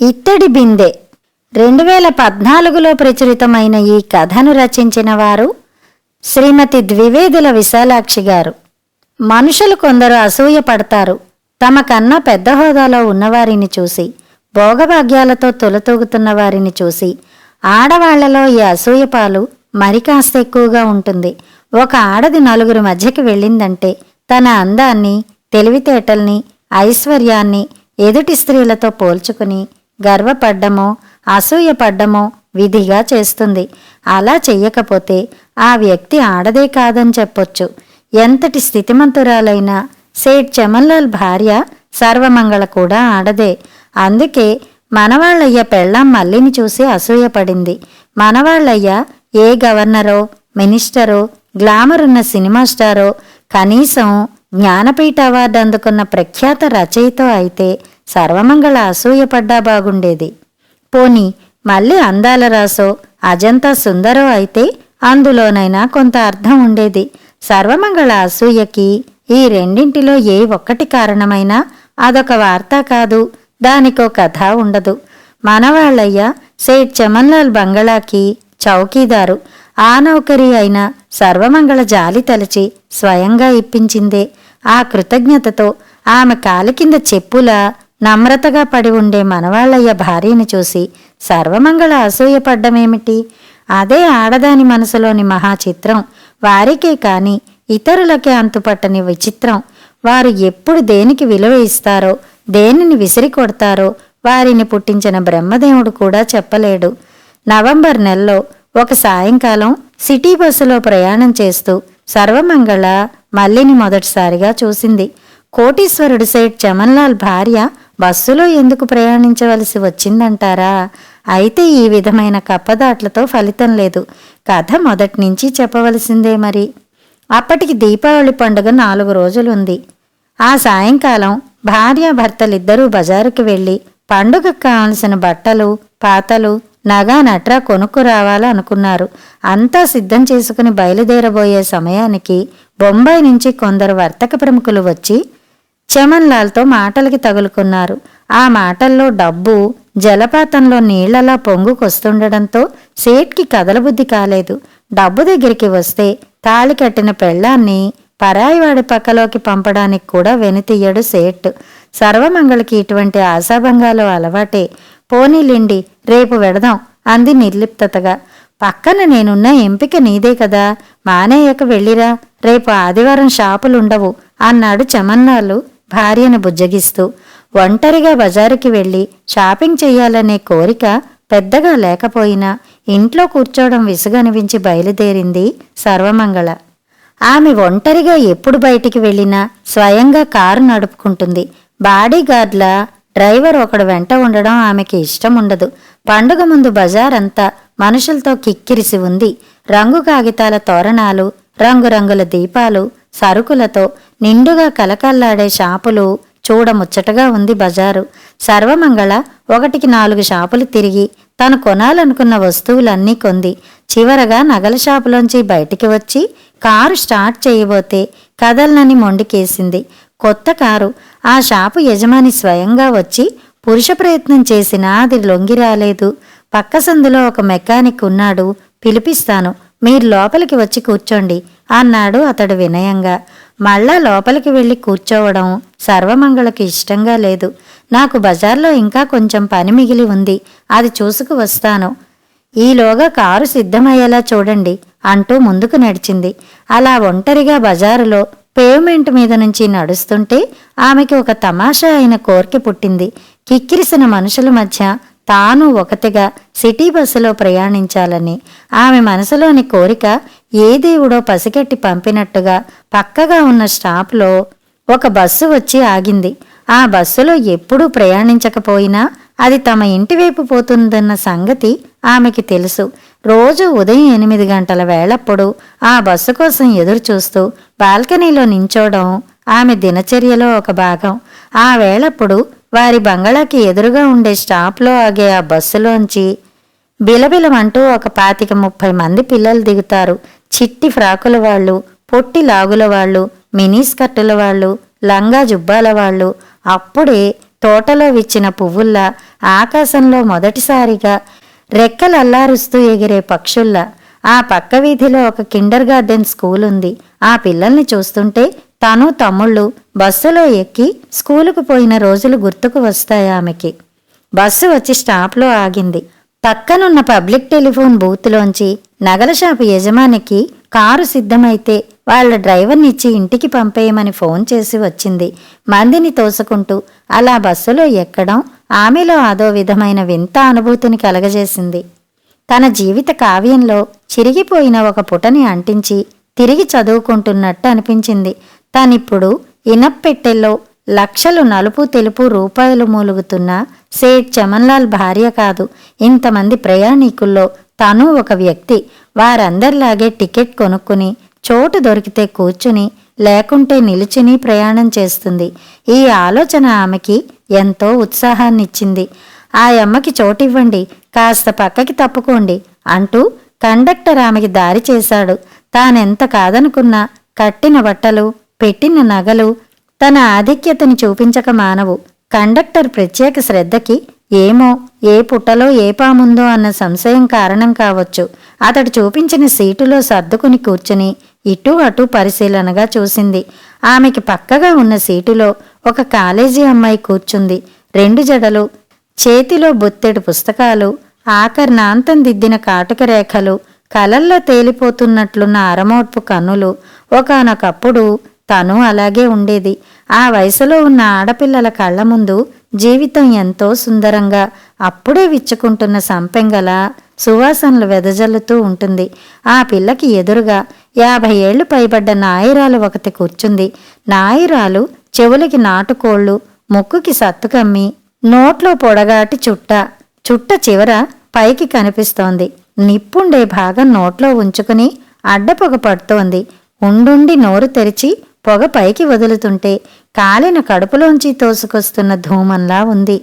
ఇత్తడి బిందె 2014లో ప్రచురితమైన ఈ కథను రచించిన వారు శ్రీమతి ద్వివేదుల విశాలాక్షి గారు. మనుషులు కొందరు అసూయ పడతారు తమకన్నా పెద్ద హోదాలో ఉన్నవారిని చూసి, భోగభాగ్యాలతో తొలతూగుతున్న వారిని చూసి. ఆడవాళ్లలో ఈ అసూయపాలు మరి కాస్త ఎక్కువగా ఉంటుంది. ఒక ఆడది నలుగురి మధ్యకి వెళ్ళిందంటే తన అందాన్ని, తెలివితేటల్ని, ఐశ్వర్యాన్ని ఎదుటి స్త్రీలతో పోల్చుకుని గర్వపడ్డమో అసూయపడ్డమో విధిగా చేస్తుంది. అలా చెయ్యకపోతే ఆ వ్యక్తి ఆడదే కాదని చెప్పొచ్చు. ఎంతటి స్థితిమంతురాలైనా సేఠ్ చమన్లాల్ భార్య సర్వమంగళ కూడా ఆడదే. అందుకే మనవాళ్ళయ్య పెళ్ళాం మల్లిని చూసి అసూయపడింది. మనవాళ్ళయ్య ఏ గవర్నరో, మినిస్టరో, గ్లామరున్న సినిమా స్టారో, కనీసం జ్ఞానపీఠ అవార్డు అందుకున్న ప్రఖ్యాత రచయితో అయితే సర్వమంగళ అసూయపడ్డా బాగుండేది. పోనీ మళ్ళీ అందాల రాసో, అజంతా సుందరో అయితే అందులోనైనా కొంత అర్థం ఉండేది. సర్వమంగళ అసూయకి ఈ రెండింటిలో ఏ ఒక్కటి కారణమైనా అదొక వార్త కాదు, దానికో కథ ఉండదు. మనవాళ్ళయ్య సేఠ్ చమన్లాల్ బంగళాకి చౌకీదారు. ఆ నౌకరీ అయినా సర్వమంగళ జాలి తలచి స్వయంగా ఇప్పించిందే. ఆ కృతజ్ఞతతో ఆమె కాలి కింద చెప్పులా నమ్రతగా పడి ఉండే మనవాళ్ళయ్య భార్యని చూసి సర్వమంగళ అసూయపడ్డమేమిటి? అదే ఆడదాని మనసులోని మహాచిత్రం. వారికే కాని ఇతరులకే అంతుపట్టని విచిత్రం. వారు ఎప్పుడు దేనికి విలువ ఇస్తారో, దేనిని విసిరి కొడతారో వారిని పుట్టించిన బ్రహ్మదేవుడు కూడా చెప్పలేడు. నవంబర్ నెలలో ఒక సాయంకాలం సిటీ బస్సులో ప్రయాణం చేస్తూ సర్వమంగళ మల్లిని మొదటిసారిగా చూసింది. కోటీశ్వరుడు సేఠ్ చమన్లాల్ భార్య బస్సులో ఎందుకు ప్రయాణించవలసి వచ్చిందంటారా? అయితే ఈ విధమైన కప్పదాట్లతో ఫలితం లేదు. కథ మొదటి నుంచి చెప్పవలసిందే మరి. అప్పటికి దీపావళి పండుగ 4 రోజులుంది. ఆ సాయంకాలం భార్యాభర్తలిద్దరూ బజారుకి వెళ్ళి పండుగకు కావలసిన బట్టలు, పాతలు, నగా నట్రా కొనుక్కు రావాలనుకున్నారు. అంతా సిద్ధం చేసుకుని బయలుదేరబోయే సమయానికి బొంబాయి నుంచి కొందరు వర్తక ప్రముఖులు వచ్చి చమన్లాల్తో మాటలకి తగులుకున్నారు. ఆ మాటల్లో డబ్బు జలపాతంలో నీళ్లలా పొంగుకొస్తుండడంతో సేట్కి కదలబుద్ధి కాలేదు. డబ్బు దగ్గరికి వస్తే తాళి కట్టిన పెళ్ళాన్ని పరాయివాడి పక్కలోకి పంపడానికి కూడా వెనుతీయడు సేట్. సర్వమంగళకి ఇటువంటి ఆశాభంగాలు అలవాటే. పోనీలిండి, రేపు వెడదాం అంది నిర్లిప్తతగా. పక్కన నేనున్న ఎంపిక నీదే కదా, మానేయక వెళ్ళిరా, రేపు ఆదివారం షాపులుండవు అన్నాడు చమన్లాలు భార్యను బుజ్జగిస్తూ. ఒంటరిగా బజారుకి వెళ్ళి షాపింగ్ చెయ్యాలనే కోరిక పెద్దగా లేకపోయినా ఇంట్లో కూర్చోవడం విసుగనిపించి బయలుదేరింది సర్వమంగళ. ఆమె ఒంటరిగా ఎప్పుడు బయటికి వెళ్ళినా స్వయంగా కారు నడుపుకుంటుంది. బాడీగార్డ్లా డ్రైవర్ ఒకడు వెంట ఉండడం ఆమెకి ఇష్టం ఉండదు. పండుగ ముందు బజారంతా మనుషులతో కిక్కిరిసి ఉంది. రంగు కాగితాల తోరణాలు, రంగురంగుల దీపాలు, సరుకులతో నిండుగా కలకల్లాడే షాపులు, చూడముచ్చటగా ఉంది బజారు. సర్వమంగళ 1కి 4 షాపులు తిరిగి తను కొనాలనుకున్న వస్తువులన్నీ కొంది. చివరగా నగల షాపులోంచి బయటికి వచ్చి కారు స్టార్ట్ చేయబోతే కదలనని మొండికేసింది. కొత్త కారు. ఆ షాపు యజమాని స్వయంగా వచ్చి పురుష ప్రయత్నం చేసినా అది లొంగి రాలేదు. పక్క సందులో ఒక మెకానిక్ ఉన్నాడు, పిలిపిస్తాను, మీరు లోపలికి వచ్చి కూర్చోండి అన్నాడు అతడు వినయంగా. మళ్ళా లోపలికి వెళ్ళి కూర్చోవడం సర్వమంగళకి ఇష్టంగా లేదు. నాకు బజార్లో ఇంకా కొంచెం పని మిగిలి ఉంది, అది చూసుకు వస్తాను, ఈలోగా కారు సిద్ధమయ్యేలా చూడండి అంటూ ముందుకు నడిచింది. అలా ఒంటరిగా బజారులో పేవ్మెంట్ మీద నుంచి నడుస్తుంటే ఆమెకి ఒక తమాషా అయిన కోరిక పుట్టింది. కిక్కిరిసిన మనుషుల మధ్య తాను ఒకటిగా సిటీ బస్సులో ప్రయాణించాలని. ఆమె మనసులోని కోరిక ఏ దేవుడో పసిగట్టి పంపినట్టుగా పక్కగా ఉన్న స్టాప్లో ఒక బస్సు వచ్చి ఆగింది. ఆ బస్సులో ఎప్పుడూ ప్రయాణించకపోయినా అది తమ ఇంటివైపు పోతుందన్న సంగతి ఆమెకి తెలుసు. రోజు ఉదయం 8 గంటల వేళప్పుడు ఆ బస్సు కోసం ఎదురుచూస్తూ బాల్కనీలో నించోవడం ఆమె దినచర్యలో ఒక భాగం. ఆ వేళప్పుడు వారి బంగళాకి ఎదురుగా ఉండే స్టాప్లో ఆగే ఆ బస్సులోంచి బిలబిలమంటూ ఒక 25-30 మంది పిల్లలు దిగుతారు. చిట్టి ఫ్రాకుల వాళ్ళు, పొట్టి లాగుల వాళ్ళు, మినీ స్కర్టుల వాళ్ళు, లంగా జుబ్బాల వాళ్ళు, అప్పుడే తోటలో విచ్చిన పువ్వుల్లా ఆకాశంలో మొదటిసారిగా రెక్కలల్లారుస్తూ ఎగిరే పక్షుల్లా. ఆ పక్క వీధిలో ఒక కిండర్ గార్డెన్ స్కూల్ ఉంది. ఆ పిల్లల్ని చూస్తుంటే తను తమ్ముళ్ళు బస్సులో ఎక్కి స్కూలుకు పోయిన రోజులు గుర్తుకు వస్తాయి ఆమెకి. బస్సు వచ్చి స్టాప్లో ఆగింది. పక్కనున్న పబ్లిక్ టెలిఫోన్ బూత్లోంచి నగల షాపు యజమానికి కారు సిద్ధమైతే వాళ్ళ డ్రైవర్నిచ్చి ఇంటికి పంపేయమని ఫోన్ చేసి వచ్చింది. మందిని తోసుకుంటూ అలా బస్సులో ఎక్కడం ఆమెలో అదో విధమైన వింత అనుభూతిని కలగజేసింది. తన జీవిత కావ్యంలో చిరిగిపోయిన ఒక పుటని అంటించి తిరిగి చదువుకుంటున్నట్టు అనిపించింది. తానిప్పుడు ఇనప్పెట్టెల్లో లక్షలు నలుపు తెలుపు రూపాయలు మూలుగుతున్న సేఠ్ చమన్లాల్ భార్య కాదు. ఇంతమంది ప్రయాణికుల్లో తను ఒక వ్యక్తి. వారందరిలాగే టికెట్ కొనుక్కుని చోటు దొరికితే కూర్చుని లేకుంటే నిలుచుని ప్రయాణం చేస్తుంది. ఈ ఆలోచన ఆమెకి ఎంతో ఉత్సాహాన్నిచ్చింది. ఆ అమ్మకి చోటివ్వండి, కాస్త పక్కకి తప్పుకోండి అంటూ కండక్టర్ ఆమెకి దారి చేశాడు. తానెంత కాదనుకున్నా కట్టిన బట్టలు, పెట్టిన నగలు తన ఆధిక్యతని చూపించక మానవు. కండక్టర్ ప్రత్యేక శ్రద్ధకి ఏమో ఏ పుట్టలో ఏ పాముందో అన్న సంశయం కారణం కావచ్చు. అతడు చూపించిన సీటులో సర్దుకుని కూర్చుని ఇటూ అటూ పరిశీలనగా చూసింది. ఆమెకి పక్కగా ఉన్న సీటులో ఒక కాలేజీ అమ్మాయి కూర్చుంది. 2 జడలు, చేతిలో బొత్తెడు పుస్తకాలు, ఆకర్నాంతం దిద్దిన కాటుక రేఖలు, కలల్లో తేలిపోతున్నట్లున్న అరమోడ్పు కన్నులు. ఒకానొకప్పుడు తను అలాగే ఉండేది. ఆ వయసులో ఉన్న ఆడపిల్లల కళ్ల ముందు జీవితం ఎంతో సుందరంగా అప్పుడే విచ్చుకుంటున్న సంపెంగల సువాసనలు వెదజల్లుతూ ఉంటుంది. ఆ పిల్లకి ఎదురుగా 50 ఏళ్లు పైబడ్డ నాయిరాలు ఒకటి కూర్చుంది. నాయిరాలు చెవులకి నాటుకోళ్లు, ముక్కుకి సత్తుకమ్మి, నోట్లో పొడగాటి చుట్ట చివర పైకి కనిపిస్తోంది. నిప్పుండే భాగం నోట్లో ఉంచుకుని అడ్డపొగ పడుతోంది. ఉండుండి నోరు తెరిచి పొగ పైకి వదులుతుంటే కాలిన కడుపులోంచి తోసుకొస్తున్న ధూమంలా ఉంది.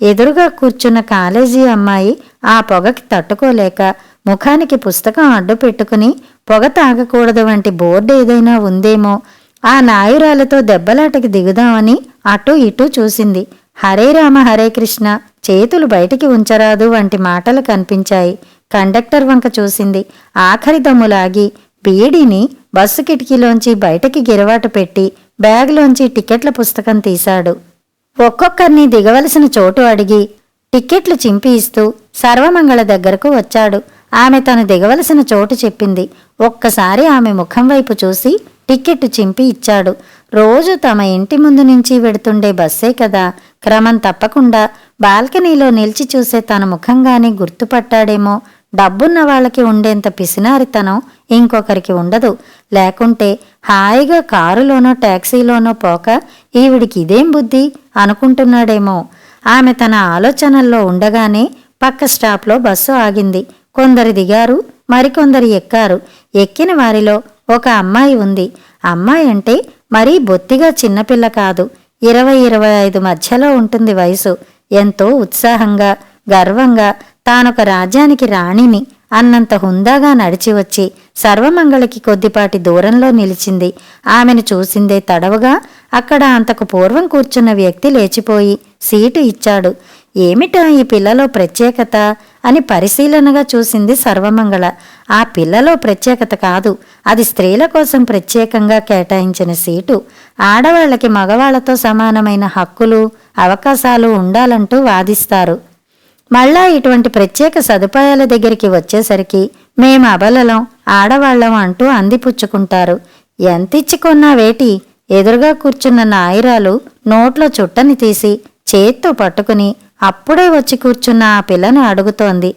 ఎదురుగా కూర్చున్న కాలేజీ అమ్మాయి ఆ పొగకి తట్టుకోలేక ముఖానికి పుస్తకం అడ్డు పెట్టుకుని పొగ తాగకూడదు వంటి బోర్డు ఏదైనా ఉందేమో ఆ నాయురాలతో దెబ్బలాటకి దిగుదామని అటూ ఇటూ చూసింది. హరే రామ హరే కృష్ణ, చేతులు బయటికి ఉంచరాదు వంటి మాటలు కనిపించాయి. కండక్టర్ వంక చూసింది. ఆఖరి దమ్ములాగి బీడీని బస్సు కిటికీలోంచి బయటకి గిరవాటు పెట్టి బ్యాగ్లోంచి టికెట్ల పుస్తకం తీశాడు. ఒక్కొక్కరిని దిగవలసిన చోటు అడిగి టిక్కెట్లు చింపి ఇస్తూ సర్వమంగళ దగ్గరకు వచ్చాడు. ఆమె తను దిగవలసిన చోటు చెప్పింది. ఒక్కసారి ఆమె ముఖం వైపు చూసి టిక్కెట్టు చింపి ఇచ్చాడు. రోజు తమ ఇంటి ముందు నుంచి వెడుతుండే బస్సే కదా. క్రమం తప్పకుండా బాల్కనీలో నిలిచి చూసే తన ముఖంగానే గుర్తుపట్టాడేమో. డబ్బున్న వాళ్ళకి ఉండేంత పిసినారితనం ఇంకొకరికి ఉండదు. లేకుంటే హాయిగా కారులోనో టాక్సీలోనో పోక ఈవిడికి ఇదేం బుద్ధి అనుకుంటున్నాడేమో. ఆమె తన ఆలోచనల్లో ఉండగానే పక్క స్టాప్లో బస్సు ఆగింది. కొందరు దిగారు, మరికొందరు ఎక్కారు. ఎక్కిన వారిలో ఒక అమ్మాయి ఉంది. అమ్మాయి అంటే మరీ బొత్తిగా చిన్నపిల్ల కాదు. 20-25 మధ్యలో ఉంటుంది వయసు. ఎంతో ఉత్సాహంగా, గర్వంగా తానొక రాజ్యానికి రాణిని అన్నంత హుందాగా నడిచి వచ్చి సర్వమంగళకి కొద్దిపాటి దూరంలో నిలిచింది. ఆమెను చూసిందే తడవుగా అక్కడ అంతకు పూర్వం కూర్చున్న వ్యక్తి లేచిపోయి సీటు ఇచ్చాడు. ఏమిటా ఈ పిల్లలో ప్రత్యేకత అని పరిశీలనగా చూసింది సర్వమంగళ. ఆ పిల్లలో ప్రత్యేకత కాదు, అది స్త్రీల కోసం ప్రత్యేకంగా కేటాయించిన సీటు. ఆడవాళ్లకి మగవాళ్లతో సమానమైన హక్కులు, అవకాశాలు ఉండాలంటూ వాదిస్తారు. మళ్ళా ఇటువంటి ప్రత్యేక సదుపాయాల దగ్గరికి వచ్చేసరికి మేము అబలలం, ఆడవాళ్లం అంటూ అందిపుచ్చుకుంటారు. ఎంతిచ్చి కొన్నా వేటి? ఎదురుగా కూర్చున్న నాయిరాలు నోట్లో చుట్టని తీసి చేత్తో పట్టుకుని అప్పుడే వచ్చి కూర్చున్న ఆ పిల్లని అడుగుతోంది.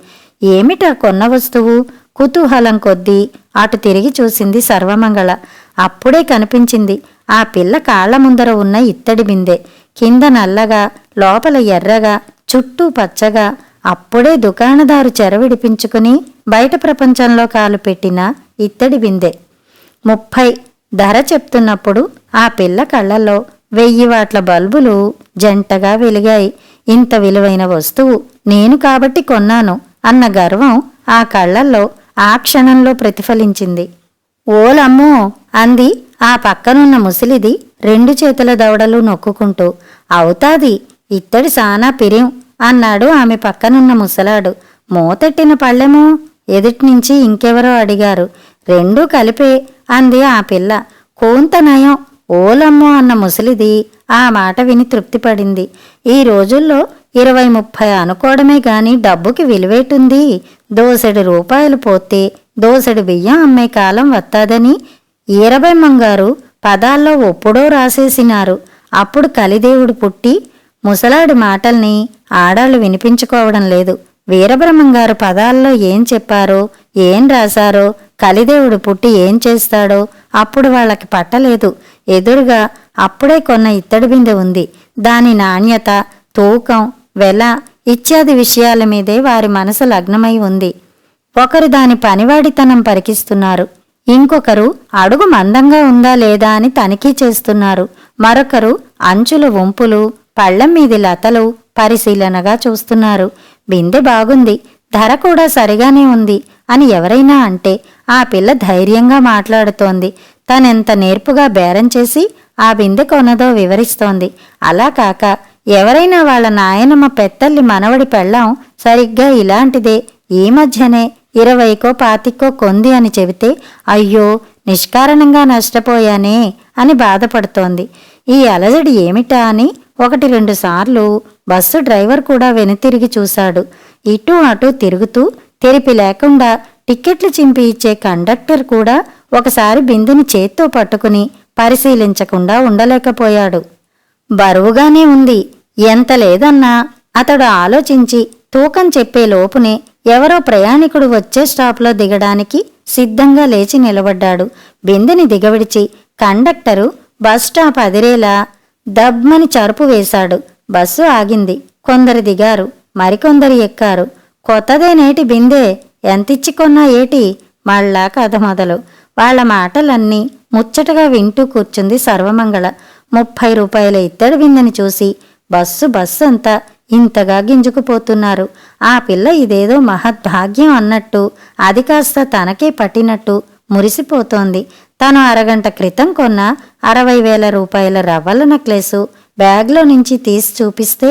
ఏమిటా కొన్న వస్తువు? కుతూహలం కొద్దీ అటు తిరిగి చూసింది సర్వమంగళ. అప్పుడే కనిపించింది ఆ పిల్ల కాళ్ల ముందర ఉన్న ఇత్తడి బిందె. కింద నల్లగా, లోపల ఎర్రగా, చుట్టూ పచ్చగా. అప్పుడే దుకాణదారు చెరవిడిపించుకుని బయట ప్రపంచంలో కాలు పెట్టిన ఇత్తడి బిందె. 30 ధర చెప్తున్నప్పుడు ఆ పిల్ల కళ్ళల్లో 1000 వాట్ల బల్బులు జంటగా వెలిగాయి. ఇంత విలువైన వస్తువు నేను కాబట్టి కొన్నాను అన్న గర్వం ఆ కళ్ళల్లో ఆ క్షణంలో ప్రతిఫలించింది. ఓలమ్మో అంది ఆ పక్కనున్న ముసిలిది 2 చేతుల దవడలు నొక్కుకుంటూ. అవుతాది, ఇత్తడి సానా పిరిం అన్నాడు ఆమె పక్కనున్న ముసలాడు. మూతెట్టిన పళ్ళెమో? ఎదుటినుంచి ఇంకెవరో అడిగారు. రెండూ కలిపే అంది ఆ పిల్ల. కోంత నయం. ఓలమ్మో అన్న ముసలిది ఆ మాట విని తృప్తిపడింది. ఈ రోజుల్లో 20-30 అనుకోవడమే గాని డబ్బుకి విలువేటుంది. దోసెడు రూపాయలు పోతే దోసెడు బియ్యం అమ్మే కాలం వత్తాదని ఈరబెమ్మంగారు పదాల్లో ఒప్పుడో రాసేసినారు. అప్పుడు కలిదేవుడు పుట్టి ముసలాడి మాటల్ని ఆడాళ్ళు వినిపించుకోవడం లేదు. వీరబ్రహ్మంగారు పదాల్లో ఏం చెప్పారో ఏం రాశారో కలిదేవుడు పుట్టి ఏం చేస్తాడో అప్పుడు వాళ్ళకి పట్టలేదు. ఎదురుగా అప్పుడే కొన్న ఇత్తడి బిందె ఉంది. దాని నాణ్యత, తూకం, వెల ఇత్యాది విషయాల మీదే వారి మనసు లగ్నమై ఉంది. ఒకరు దాని పనివాడితనం పరికిస్తున్నారు. ఇంకొకరు అడుగు మందంగా ఉందా లేదా అని తనిఖీ చేస్తున్నారు. మరొకరు అంచుల వంపులు, పళ్లెం మీది లతలు పరిశీలనగా చూస్తున్నారు. బిందె బాగుంది, ధర కూడా సరిగానే ఉంది అని ఎవరైనా అంటే ఆ పిల్ల ధైర్యంగా మాట్లాడుతోంది. తనెంత నేర్పుగా బేరం చేసి ఆ బిందె కొనదో వివరిస్తోంది. అలా కాక ఎవరైనా వాళ్ళ నాయనమ్మ పెత్తల్లి మనవడి పెళ్ళాం సరిగ్గా ఇలాంటిదే ఈ మధ్యనే 20కో కొంది అని చెబితే అయ్యో నిష్కారణంగా నష్టపోయానే అని బాధపడుతోంది. ఈ అలజడి ఏమిటా అని 1-2 సార్లు బస్సు డ్రైవర్ కూడా వెనుతిరిగి చూశాడు. ఇటూ అటూ తిరుగుతూ తెరిపి లేకుండా టిక్కెట్లు చింపి ఇచ్చే కండక్టర్ కూడా ఒకసారి బిందెని చేత్తో పట్టుకుని పరిశీలించకుండా ఉండలేకపోయాడు. బరువుగానే ఉంది, ఎంత లేదన్నా అతడు ఆలోచించి తూకం చెప్పే లోపునే ఎవరో ప్రయాణికుడు వచ్చే స్టాప్లో దిగడానికి సిద్ధంగా లేచి నిలబడ్డాడు. బిందెని దిగవిడిచి కండక్టరు బస్ స్టాప్ అదిరేలా దబ్మని చరుపు వేశాడు. బస్సు ఆగింది. కొందరు దిగారు, మరికొందరు ఎక్కారు. కొత్తదేనేటి బిందె, ఎంతిచ్చి కొన్నా ఏటి? మళ్ళా కథ మొదలు. వాళ్ల మాటలన్నీ ముచ్చటగా వింటూ కూర్చుంది సర్వమంగళ. 30 రూపాయల ఇత్తడి బిందెని చూసి బస్సు అంతా ఇంతగా గింజుకుపోతున్నారు. ఆ పిల్ల ఇదేదో మహద్భాగ్యం అన్నట్టు అది కాస్త తనకే పట్టినట్టు మురిసిపోతోంది. తను అరగంట క్రితం కొన్న 60,000 రూపాయల రవ్వల నెక్లెసు బ్యాగ్లో నుంచి తీసి చూపిస్తే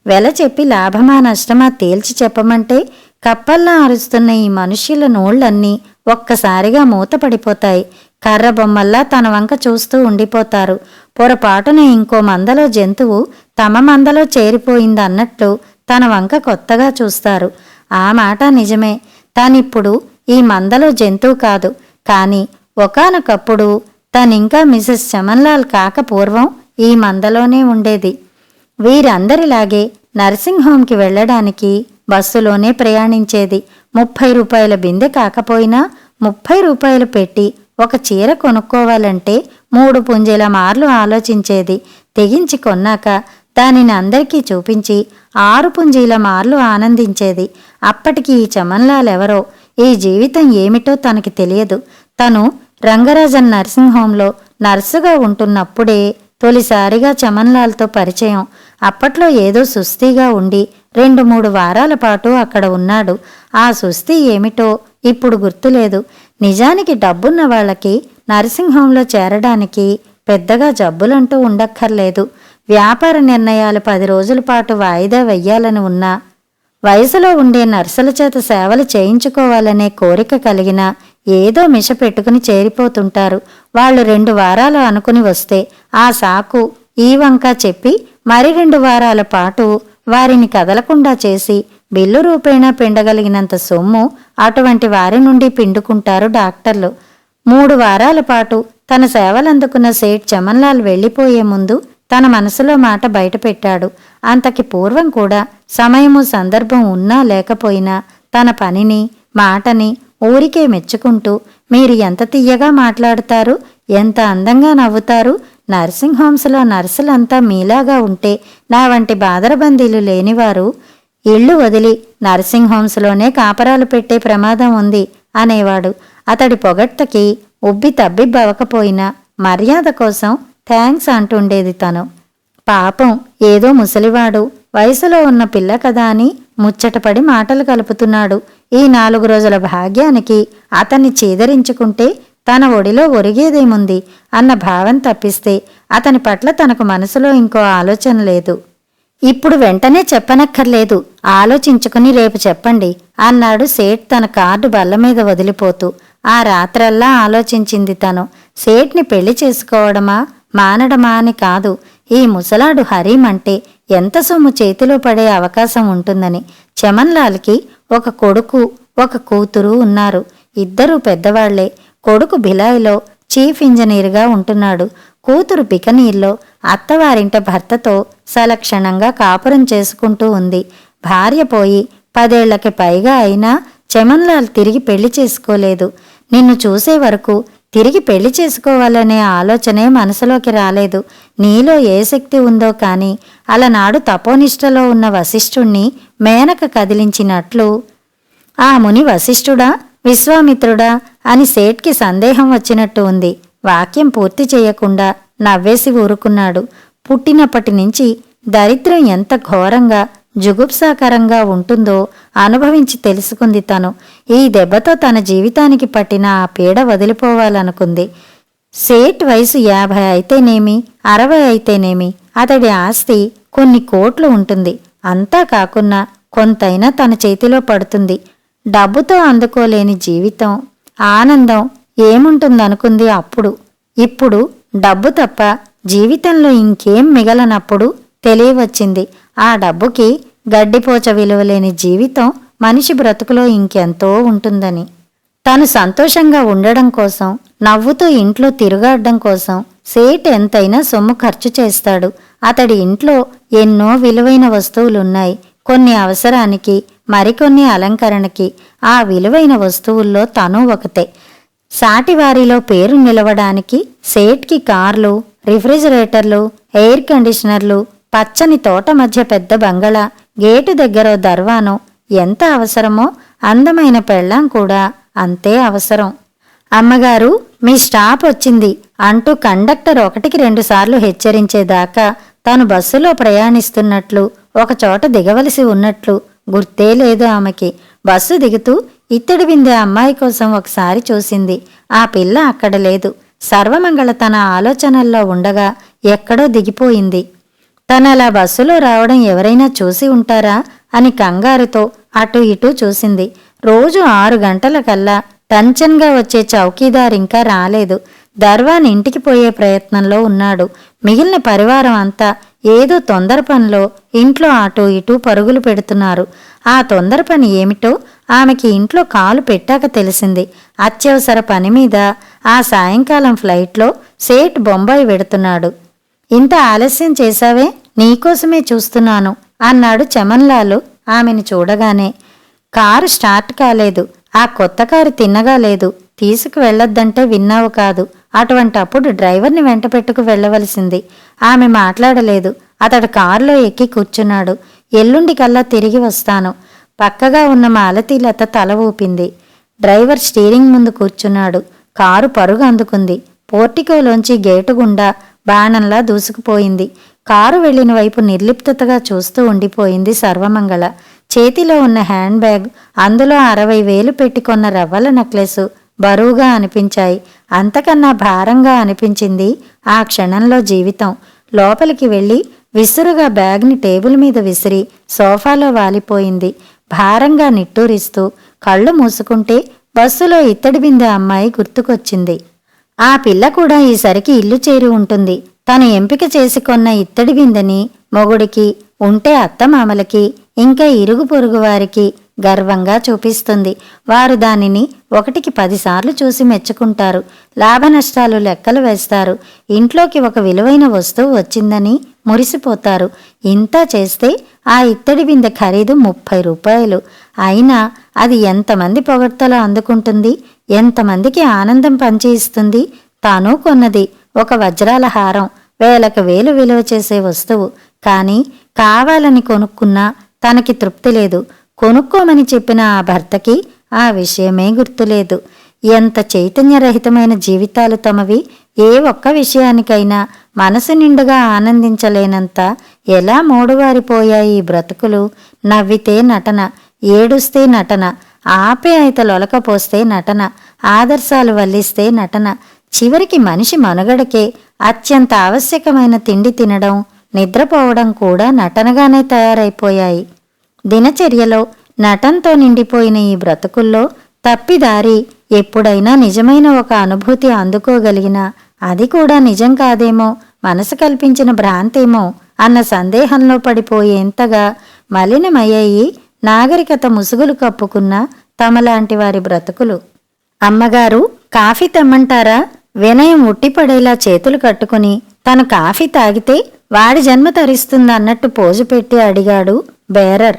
వెల చెప్పి లాభమా నష్టమా తేల్చి చెప్పమంటే కప్పల్లా అరుస్తున్న ఈ మనుష్యుల నోళ్లన్నీ ఒక్కసారిగా మూతపడిపోతాయి. కర్ర బొమ్మల్లా తన వంక చూస్తూ ఉండిపోతారు. పొరపాటున ఇంకో మందలో జంతువు తమ మందలో చేరిపోయిందన్నట్లు తన వంక కొత్తగా చూస్తారు. ఆ మాట నిజమే. తానిప్పుడు ఈ మందలో జంతువు కాదు, కాని ఒకానొకప్పుడు తనింకా మిసెస్ చమన్లాల్ కాక పూర్వం ఈ మందలోనే ఉండేది. వీరందరిలాగే నర్సింగ్ హోంకి వెళ్లడానికి బస్సులోనే ప్రయాణించేది. 30 రూపాయల బిందె కాకపోయినా 30 రూపాయలు పెట్టి ఒక చీర కొనుక్కోవాలంటే 3 పుంజీల మార్లు ఆలోచించేది. తెగించి కొన్నాక దానిని అందరికీ చూపించి 6 పుంజీల మార్లు ఆనందించేది. అప్పటికి ఈ చమన్లాల్ ఎవరో, ఈ జీవితం ఏమిటో తనకి తెలియదు. తను రంగరాజన్ నర్సింగ్ హోంలో నర్సుగా ఉంటున్నప్పుడే తొలిసారిగా చమన్లాల్తో పరిచయం. అప్పట్లో ఏదో సుస్తీగా ఉండి 2-3 వారాల పాటు అక్కడ ఉన్నాడు. ఆ సుస్తీ ఏమిటో ఇప్పుడు గుర్తులేదు. నిజానికి డబ్బున్న వాళ్ళకి నర్సింగ్ హోంలో చేరడానికి పెద్దగా జబ్బులంటూ ఉండక్కర్లేదు. వ్యాపార నిర్ణయాలు 10 రోజుల పాటు వాయిదా వెయ్యాలని ఉన్నా, వయసులో ఉండే నర్సుల చేత సేవలు చేయించుకోవాలనే కోరిక కలిగిన ఏదో మిష పెట్టుకుని చేరిపోతుంటారు. వాళ్ళు 2 వారాలు అనుకుని వస్తే ఆ సాకు ఈ వంక చెప్పి మరి 2 వారాల పాటు వారిని కదలకుండా చేసి బిల్లు రూపేణా పిండగలిగినంత సొమ్ము అటువంటి వారి నుండి పిండుకుంటారు డాక్టర్లు. 3 వారాల పాటు తన సేవలందుకున్న సేఠ్ చమన్లాల్ వెళ్లిపోయే ముందు తన మనసులో మాట బయటపెట్టాడు. అంతకి పూర్వం కూడా సమయము సందర్భం ఉన్నా లేకపోయినా తన పనిని మాటని ఊరికే మెచ్చుకుంటూ, మీరు ఎంత తియ్యగా మాట్లాడుతారు, ఎంత అందంగా నవ్వుతారు, నర్సింగ్ హోమ్స్లో నర్సులంతా మీలాగా ఉంటే నా వంటి బాదరబందీలు లేనివారు ఇళ్లు వదిలి నర్సింగ్ హోమ్స్లోనే కాపరాలు పెట్టే ప్రమాదం ఉంది అనేవాడు. అతడి పొగడ్తకి ఉబ్బి తబ్బిబ్బవకపోయినా మర్యాద కోసం థ్యాంక్స్ అంటుండేది తను. పాపం ఏదో ముసలివాడు, వయసులో ఉన్న పిల్ల కదా అని ముచ్చటపడి మాటలు కలుపుతున్నాడు. ఈ 4 రోజుల భాగ్యానికి అతన్ని చీదరించుకుంటే తన ఒడిలో ఒరిగేదేముంది అన్న భావం తప్పిస్తే అతని పట్ల తనకు మనసులో ఇంకో ఆలోచన లేదు. ఇప్పుడు వెంటనే చెప్పనక్కర్లేదు, ఆలోచించుకుని రేపు చెప్పండి అన్నాడు సేట్ తన కార్డు బల్ల మీద వదిలిపోతూ. ఆ రాత్రల్లా ఆలోచించింది తను. సేట్ని పెళ్లి చేసుకోవడమా మానడమా అని కాదు, ఈ ముసలాడు హరీం అంటే ఎంత సొమ్ము చేతిలో పడే అవకాశం ఉంటుందని. చమన్లాల్కి ఒక కొడుకు ఒక కూతురు ఉన్నారు. ఇద్దరూ పెద్దవాళ్లే. కొడుకు భిలాయిలో చీఫ్ ఇంజనీర్గా ఉంటున్నాడు. కూతురు బికనీర్లో అత్తవారింట భర్తతో సలక్షణంగా కాపురం చేసుకుంటూ ఉంది. భార్య పోయి 10 ఏళ్లకి పైగా అయినా చమన్లాల్ తిరిగి పెళ్లి చేసుకోలేదు. నిన్ను చూసే వరకు తిరిగి పెళ్లి చేసుకోవాలనే ఆలోచనే మనసులోకి రాలేదు. నీలో ఏ శక్తి ఉందో కాని అలనాడు తపోనిష్టలో ఉన్న వశిష్ఠుణ్ణి మేనక కదిలించినట్లు. ఆ ముని వశిష్ఠుడా విశ్వామిత్రుడా అని సేట్కి సందేహం వచ్చినట్టు ఉంది. వాక్యం పూర్తి చేయకుండా నవ్వేసి ఊరుకున్నాడు. పుట్టినప్పటి నుంచి దరిద్రం ఎంత ఘోరంగా జుగుప్సాకరంగా ఉంటుందో అనుభవించి తెలుసుకుంది తను. ఈ దెబ్బతో తన జీవితానికి పట్టిన ఆ పీడ వదిలిపోవాలనుకుంది. సేట్ వయసు 50 అయితేనేమి 60 అయితేనేమి అతడి ఆస్తి కొన్ని కోట్లు ఉంటుంది. అంతా కాకున్నా కొంతైనా తన చేతిలో పడుతుంది. డబ్బుతో అందుకోలేని జీవితం ఆనందం ఏముంటుందనుకుంది అప్పుడు. ఇప్పుడు డబ్బు తప్ప జీవితంలో ఇంకేం మిగలనప్పుడు తెలియవచ్చింది. ఆ డబ్బుకి గడ్డిపోచ విలువలేని జీవితం మనిషి బ్రతుకులో ఇంకెంతో ఉంటుందని. తను సంతోషంగా ఉండడం కోసం, నవ్వుతూ ఇంట్లో తిరుగాడడం కోసం సేట్ ఎంతైనా సొమ్ము ఖర్చు చేస్తాడు. అతడి ఇంట్లో ఎన్నో విలువైన వస్తువులున్నాయి. కొన్ని అవసరానికి, మరికొన్ని అలంకరణకి. ఆ విలువైన వస్తువుల్లో తను ఒకతే. సాటివారిలో పేరు నిలవడానికి సేట్కి కార్లు, రిఫ్రిజిరేటర్లు, ఎయిర్ కండిషనర్లు, పచ్చని తోట మధ్య పెద్ద బంగళా, గేటు దగ్గర దర్వానం ఎంత అవసరమో అందమైన పెళ్ళాం కూడా అంతే అవసరం. అమ్మగారు మీ స్టాప్ వచ్చింది అంటూ కండక్టర్ 1కి 2 సార్లు హెచ్చరించేదాకా తాను బస్సులో ప్రయాణిస్తున్నట్లు, ఒకచోట దిగవలసి ఉన్నట్లు గుర్తే లేదు ఆమెకి. బస్సు దిగుతూ ఇత్తడి బిందె అమ్మాయి కోసం ఒకసారి చూసింది. ఆ పిల్ల అక్కడ లేదు. సర్వమంగళ తన ఆలోచనల్లో ఉండగా ఎక్కడో దిగిపోయింది. తనలా బస్సులో రావడం ఎవరైనా చూసి ఉంటారా అని కంగారుతో అటు ఇటూ చూసింది. రోజు 6 గంటలకల్లా టంచన్గా వచ్చే చౌకీదార్ ఇంకా రాలేదు. దర్వాన్ ఇంటికి పోయే ప్రయత్నంలో ఉన్నాడు. మిగిలిన పరివారం అంతా ఏదో తొందర పనిలో ఇంట్లో అటూ ఇటూ పరుగులు పెడుతున్నారు. ఆ తొందర పని ఏమిటో ఆమెకి ఇంట్లో కాలు పెట్టాక తెలిసింది. అత్యవసర పని మీద ఆ సాయంకాలం ఫ్లైట్లో సేట్ బొంబాయి వెడుతున్నాడు. ఇంత ఆలస్యం చేశావే, నీకోసమే చూస్తున్నాను అన్నాడు చమన్లాలు ఆమెను చూడగానే. కారు స్టార్ట్ కాలేదు. ఆ కొత్త కారు తిన్నగా లేదు. తీసుకువెళ్లొద్దంటే విన్నావు కాదు. అటువంటప్పుడు డ్రైవర్ని వెంట పెట్టుకు వెళ్లవలసింది. ఆమె మాట్లాడలేదు. అతడు కారులో ఎక్కి కూర్చున్నాడు. ఎల్లుండి కల్లా తిరిగి వస్తాను. పక్కగా ఉన్న మాలతీలత తల ఊపింది. డ్రైవర్ స్టీరింగ్ ముందు కూర్చున్నాడు. కారు పరుగు అందుకుంది. పోర్టికోలోంచి గేటు గుండా బాణంలా దూసుకుపోయింది. కారు వెళ్లిన వైపు నిర్లిప్తగా చూస్తూ ఉండిపోయింది సర్వమంగళ. చేతిలో ఉన్న హ్యాండ్ బ్యాగ్, అందులో 60,000 పెట్టుకొన్న రవ్వల నెక్లెసు బరువుగా అనిపించాయి. అంతకన్నా భారంగా అనిపించింది ఆ క్షణంలో జీవితం. లోపలికి వెళ్లి విసురుగా బ్యాగ్ని టేబుల్ మీద విసిరి సోఫాలో వాలిపోయింది. భారంగా నిట్టూరిస్తూ కళ్ళు మూసుకుంటే బస్సులో ఇత్తడి బిందె అమ్మాయి గుర్తుకొచ్చింది. ఆ పిల్ల కూడా ఈసరికి ఇల్లు చేరి ఉంటుంది. తను ఎంపిక చేసుకొన్న ఇత్తడి బిందెని మొగుడికి, ఉంటే అత్తమామలకి, ఇంకా ఇరుగు పొరుగు వారికి గర్వంగా చూపిస్తుంది. వారు దానిని 1కి 10 సార్లు చూసి మెచ్చుకుంటారు. లాభనష్టాలు లెక్కలు వేస్తారు. ఇంట్లోకి ఒక విలువైన వస్తువు వచ్చిందని మురిసిపోతారు. ఇంత చేస్తే ఆ ఇత్తడి బిందె ఖరీదు 30 రూపాయలు. అయినా అది ఎంతమంది పొగడ్తలో అందుకుంటుంది, ఎంతమందికి ఆనందం పంచి ఇస్తుంది. తాను కొన్నది ఒక వజ్రాల హారం, వేలకు వేలు విలువ చేసే వస్తువు. కానీ కావాలని కొనుక్కున్నా తనకి తృప్తి లేదు. కొనుక్కోమని చెప్పిన ఆ భర్తకి ఆ విషయమే గుర్తులేదు. ఎంత చైతన్యరహితమైన జీవితాలు తమవి. ఏ ఒక్క విషయానికైనా మనసు నిండుగా ఆనందించలేనంత ఎలా మూడువారిపోయాయి ఈ బ్రతుకులు. నవ్వితే నటన, ఏడుస్తే నటన, ఆప్యాయతలొలకపోస్తే నటన, ఆదర్శాలు వల్లిస్తే నటన. చివరికి మనిషి మనుగడకే అత్యంత ఆవశ్యకమైన తిండి తినడం, నిద్రపోవడం కూడా నటనగానే తయారైపోయాయి. దినచర్యలో నటనతో నిండిపోయిన ఈ బ్రతుకుల్లో తప్పిదారి ఎప్పుడైనా నిజమైన ఒక అనుభూతి అందుకోగలిగినా అది కూడా నిజం కాదేమో, మనసు కల్పించిన భ్రాంతేమో అన్న సందేహంలో పడిపోయేంతగా మలినమయ్యాయి నాగరికత ముసుగులు కప్పుకున్న తమలాంటి వారి బ్రతుకులు. అమ్మగారు, కాఫీ తెమ్మంటారా? వినయం ఉట్టిపడేలా చేతులు కట్టుకుని తను కాఫీ తాగితే వాడి జన్మ తరిస్తుందన్నట్టు పోజు పెట్టి అడిగాడు బేరర్.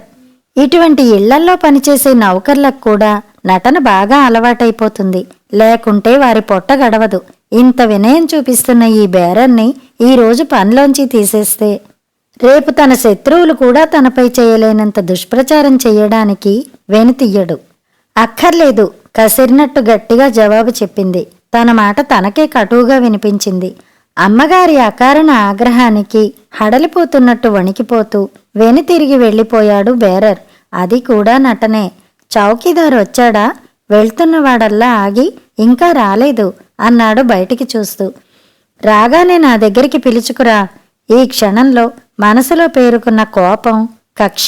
ఇటువంటి ఇళ్లల్లో పనిచేసే నౌకర్లకు కూడా నటన బాగా అలవాటైపోతుంది, లేకుంటే వారి పొట్ట గడవదు. ఇంత వినయం చూపిస్తున్న ఈ బేరర్ని ఈరోజు పనిలోంచి తీసేస్తే రేపు తన శత్రువులు కూడా తనపై చేయలేనంత దుష్ప్రచారం చెయ్యడానికి వెనుతియ్యడు. అక్కర్లేదు, కసిరినట్టు గట్టిగా జవాబు చెప్పింది. తన మాట తనకే కటువుగా వినిపించింది. అమ్మగారి అకారణ ఆగ్రహానికి హడలిపోతున్నట్టు వణికిపోతూ వెనుతిరిగి వెళ్ళిపోయాడు బేరర్. అది కూడా నటనే. చౌకీదారు వచ్చాడా? వెళ్తున్నవాడల్లా ఆగి ఇంకా రాలేదు అన్నాడు బయటికి చూస్తూ. రాగానే నా దగ్గరికి పిలుచుకురా. ఈ క్షణంలో మనసులో పేరుకున్న కోపం, కక్ష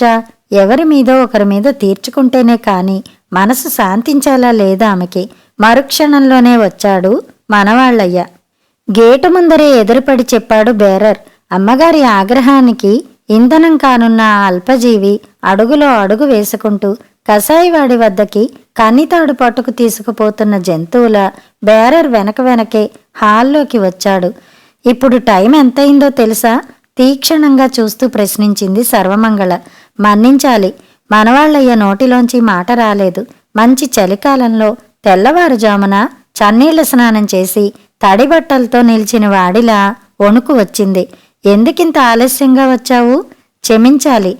ఎవరి మీదో ఒకరి మీద తీర్చుకుంటేనే కాని మనసు శాంతించాలా లేదా ఆమెకి. మరుక్షణంలోనే వచ్చాడు మనవాళ్ళయ్య. గేటు ముందరే ఎదురుపడి చెప్పాడు బేరర్. అమ్మగారి ఆగ్రహానికి ఇంధనం కానున్న ఆ అల్పజీవి అడుగులో అడుగు వేసుకుంటూ కసాయివాడి వద్దకి కన్నితాడు పట్టుకు తీసుకుపోతున్న జంతువుల బేరర్ వెనక వెనకే హాల్లోకి వచ్చాడు. ఇప్పుడు టైం ఎంతయిందో తెలుసా? తీక్షణంగా చూస్తూ ప్రశ్నించింది సర్వమంగళ. మన్నించాలి, మనవాళ్ళయ్య నోటిలోంచి మాట రాలేదు. మంచి చలికాలంలో తెల్లవారుజామున చన్నీళ్ల స్నానం చేసి తడిబట్టలతో నిలిచిన వాడిలా వణుకు వచ్చింది. ఎందుకింత ఆలస్యంగా వచ్చావు? క్షమించాలి.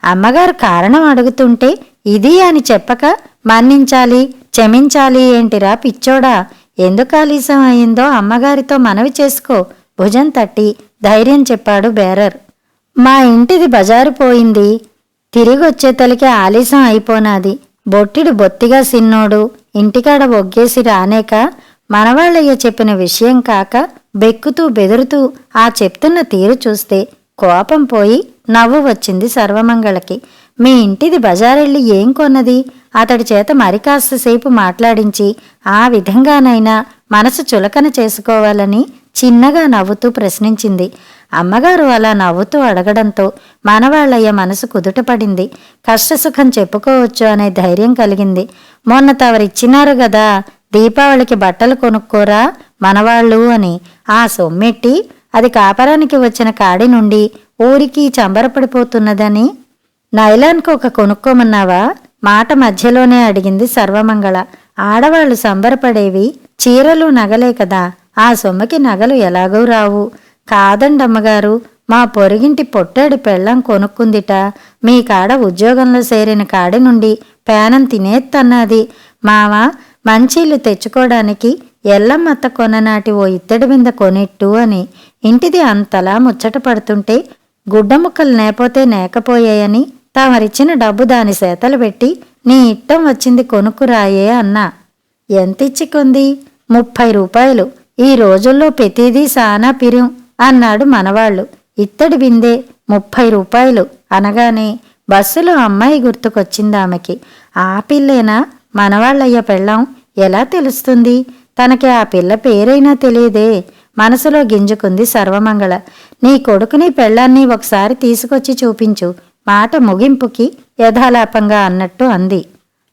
అమ్మగారు కారణం అడుగుతుంటే ఇది అని చెప్పక మన్నించాలి క్షమించాలి ఏంటిరా పిచ్చోడా? ఎందుకు ఆలస్యం అయిందో అమ్మగారితో మనవి చేసుకో. భుజం తట్టి ధైర్యం చెప్పాడు బేరర్. మా ఇంటిది బజారు పోయింది, తిరిగొచ్చేతలికి ఆలస్యం అయిపోనాది. బొట్టిడు బొత్తిగా సిన్నోడు, ఇంటికాడ ఒగ్గేసి రానేక మనవాళ్ళయ్య చెప్పిన విషయం కాక బెక్కుతూ బెదురుతూ ఆ చెప్తున్న తీరు చూస్తే కోపం పోయి నవ్వు వచ్చింది సర్వమంగళకి. మీ ఇంటిది బజారెళ్ళి ఏం కొన్నది? అతడి చేత మరి కాస్తసేపు మాట్లాడించి ఆ విధంగానైనా మనసు చులకన చేసుకోవాలని చిన్నగా నవ్వుతూ ప్రశ్నించింది. అమ్మగారు అలా నవ్వుతూ అడగడంతో మనవాళ్ళయ్య మనసు కుదుటపడింది. కష్టసుఖం చెప్పుకోవచ్చు అనే ధైర్యం కలిగింది. మొన్న తవరిచ్చినారు గదా దీపావళికి బట్టలు కొనుక్కోరా మనవాళ్ళు అని. ఆ సొమ్మెట్టి అది కాపరానికి వచ్చిన కాడి నుండి ఊరికి చంబరపడిపోతున్నదని నైలాన్కు ఒక కొనుక్కోమన్నావా? మాట మధ్యలోనే అడిగింది సర్వమంగళ. ఆడవాళ్లు సంబరపడేవి చీరలు నగలే కదా, ఆ సొమ్మకి నగలు ఎలాగూ రావు. కాదండమ్మగారు, మా పొరిగింటి పొట్టాడి పెళ్ళం కొనుక్కుందిట. మీ కాడ ఉద్యోగంలో చేరిన కాడి నుండి పేనం తినేత్తన్నది. మామ మంచీళ్ళు తెచ్చుకోవడానికి ఎల్లమ్మత్త కొననాటి ఓ ఇత్తడి బింద కొనిట్టు అని. ఇంటిది అంతలా ముచ్చట పడుతుంటే గుడ్డ ముక్కలు నేపోతే నేకపోయాయని తమరిచ్చిన డబ్బు దాని సేతలు పెట్టి నీ ఇట్టం వచ్చింది కొనుక్కురాయే అన్నా. ఎంతిచ్చి కొంది? 30 రూపాయలు. ఈ రోజుల్లో ప్రతిదీ సానా పిరిం అన్నాడు మనవాళ్ళు. ఇత్తడి బిందే 30 రూపాయలు అనగానే బస్సులో అమ్మాయి గుర్తుకొచ్చిందామెకి. ఆ పిల్లేనా మనవాళ్ళయ్య పెళ్ళాం? ఎలా తెలుస్తుంది? తనకి ఆ పిల్ల పేరైనా తెలియదే. మనసులో గింజుకుంది సర్వమంగళ. నీ కొడుకుని పెళ్ళాన్ని ఒకసారి తీసుకొచ్చి చూపించు, మాట ముగింపుకి యథాలాపంగా అన్నట్టు అంది.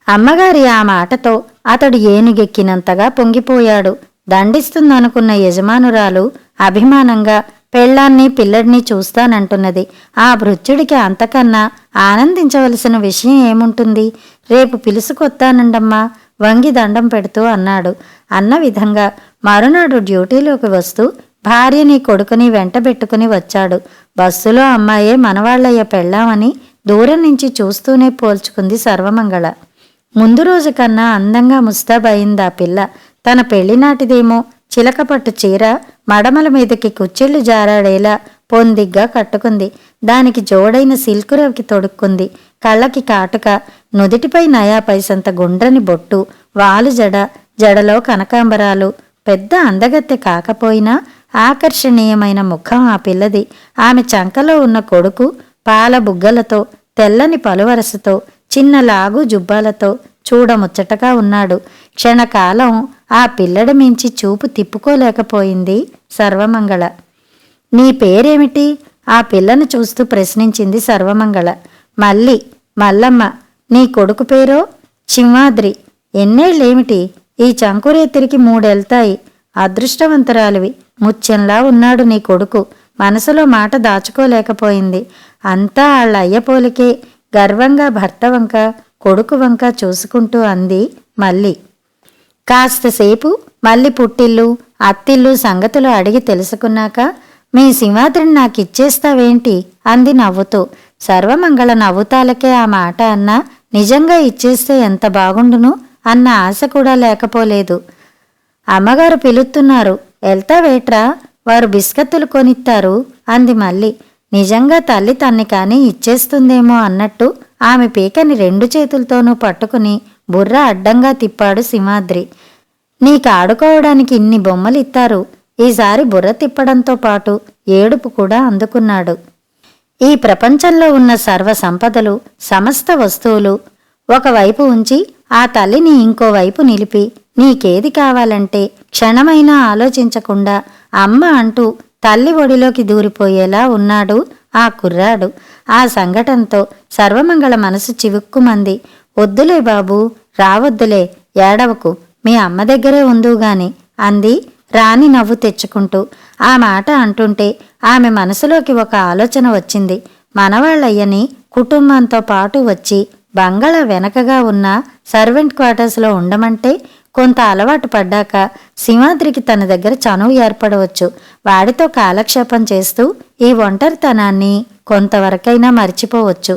అమ్మగారి ఆ మాటతో అతడు ఏనుగెక్కినంతగా పొంగిపోయాడు. దండిస్తుందనుకున్న యజమానురాలు అభిమానంగా పెళ్ళాన్ని పిల్లడిని చూస్తానంటున్నది. ఆ భృత్యుడికి అంతకన్నా ఆనందించవలసిన విషయం ఏముంటుంది? రేపు పిలుసుకొత్తానండమ్మా వంగి దండం పెడుతూ అన్నాడు. అన్న విధంగా మరునాడు డ్యూటీలోకి వస్తూ భార్యని కొడుకుని వెంటబెట్టుకుని వచ్చాడు. బస్సులో అమ్మాయే మనవాళ్ళయ్య పెళ్ళామని దూరం నుంచి చూస్తూనే పోల్చుకుంది సర్వమంగళ. ముందు రోజు కన్నా అందంగా ముస్తాబయిందా పిల్ల. తన పెళ్లినాటిదేమో చిలకపట్టు చీర మడమల మీదకి కుచ్చిళ్లు జారాడేలా పొందిగ్గా కట్టుకుంది. దానికి జోడైన సిల్కు రవికి తొడుక్కుంది. కళ్ళకి కాటుక, నుదిటిపై నయా పైసంత గుండ్రని బొట్టు, వాలు జడ, జడలో కనకాంబరాలు. పెద్ద అందగత్తె కాకపోయినా ఆకర్షణీయమైన ముఖం ఆ పిల్లది. ఆమె చంకలో ఉన్న కొడుకు పాల బుగ్గలతో, తెల్లని పలువరసతో, చిన్న లాగు జుబ్బాలతో చూడముచ్చటగా ఉన్నాడు. క్షణకాలం ఆ పిల్లడి మించి చూపు తిప్పుకోలేకపోయింది సర్వమంగళ. నీ పేరేమిటి? ఆ పిల్లను చూస్తూ ప్రశ్నించింది సర్వమంగళ. మల్లమ్మ. నీ కొడుకు పేరో? సింహాద్రి. ఎన్నేళ్ళేమిటి? ఈ చంకురేతిరికి 3 అదృష్టవంతురాలివి. ముత్యంలా ఉన్నాడు నీ కొడుకు. మనసులో మాట దాచుకోలేకపోయింది. అంతా ఆళ్ళయ్య పోలికే. గర్వంగా భర్త వంక, కొడుకు వంక చూసుకుంటూ అంది మల్లి. కాస్తసేపు మల్లి పుట్టిల్లు, అత్తిల్లు సంగతులు అడిగి తెలుసుకున్నాక, మీ సింహాద్రిని నాకిచ్చేస్తావేంటి అంది నవ్వుతూ. సర్వమంగళ నవ్వుతాలకే ఆ మాట అన్నా, నిజంగా ఇచ్చేస్తే ఎంత బాగుండును అన్న ఆశ కూడా లేకపోలేదు. అమ్మగారు పిలుస్తున్నారు, ఎల్తావేట్రా? వారు బిస్కత్తులు కొనిత్తారు అంది మల్లి. నిజంగా తల్లి తన్ని కాని ఇచ్చేస్తుందేమో అన్నట్టు ఆమె పీకని 2 చేతులతోనూ పట్టుకుని బుర్ర అడ్డంగా తిప్పాడు సింహాద్రి. నీకాడుకోవడానికి ఇన్ని బొమ్మలిత్తారు. ఈసారి బుర్ర తిప్పడంతో పాటు ఏడుపు కూడా అందుకున్నాడు. ఈ ప్రపంచంలో ఉన్న సర్వ సంపదలు, సమస్త వస్తువులు ఒకవైపు ఉంచి ఆ తల్లిని ఇంకోవైపు నిలిపి, నీకేది కావాలంటే క్షణమైనా ఆలోచించకుండా అమ్మ అంటూ తల్లి ఒడిలోకి దూరిపోయేలా ఉన్నాడు ఆ కుర్రాడు. ఆ సంఘటనతో సర్వమంగళ మనసు చివుక్కుమంది. వద్దులే బాబూ, రావద్దులే, ఏడవకు, మీ అమ్మ దగ్గరే ఉందుగాని అంది రాణి నవ్వు తెచ్చుకుంటూ. ఆ మాట అంటుంటే ఆమె మనసులోకి ఒక ఆలోచన వచ్చింది. మనవాళ్ళయ్యని కుటుంబంతో పాటు వచ్చి బంగళా వెనకగా ఉన్న సర్వెంట్ క్వార్టర్స్లో ఉండమంటే కొంత అలవాటు పడ్డాక సింహాద్రికి తన దగ్గర చనువు ఏర్పడవచ్చు. వాడితో కాలక్షేపం చేస్తూ ఈ ఒంటరితనాన్ని కొంతవరకైనా మర్చిపోవచ్చు.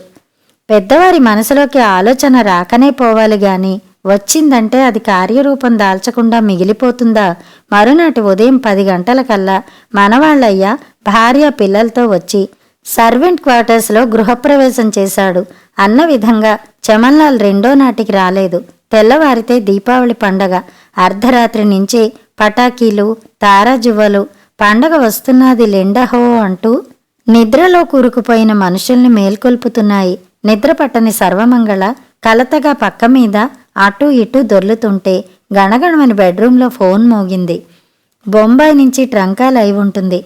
పెద్దవారి మనసులోకి ఆలోచన రాకనే పోవాలి గాని వచ్చిందంటే అది కార్యరూపం దాల్చకుండా మిగిలిపోతుందా? మరునాటి ఉదయం 10 గంటలకల్లా మనవాళ్ళయ్య భార్య పిల్లలతో వచ్చి సర్వెంట్ క్వార్టర్స్లో గృహప్రవేశం చేశాడు. అన్న విధంగా చమన్లాల్ 2వ నాటికి రాలేదు. తెల్లవారితే దీపావళి పండగ. అర్ధరాత్రి నుంచే పటాకీలు, తారాజువ్వలు, పండగ వస్తున్నది లెండహో అంటూ నిద్రలో కూరుకుపోయిన మనుషుల్ని మేల్కొల్పుతున్నాయి. నిద్రపట్టని సర్వమంగళ కలతగా పక్క మీద అటూ ఇటూ దొర్లుతుంటే గణగణమని బెడ్రూంలో ఫోన్ మోగింది. బొంబాయి నుంచి ట్రంకాలు అయి ఉంటుంది.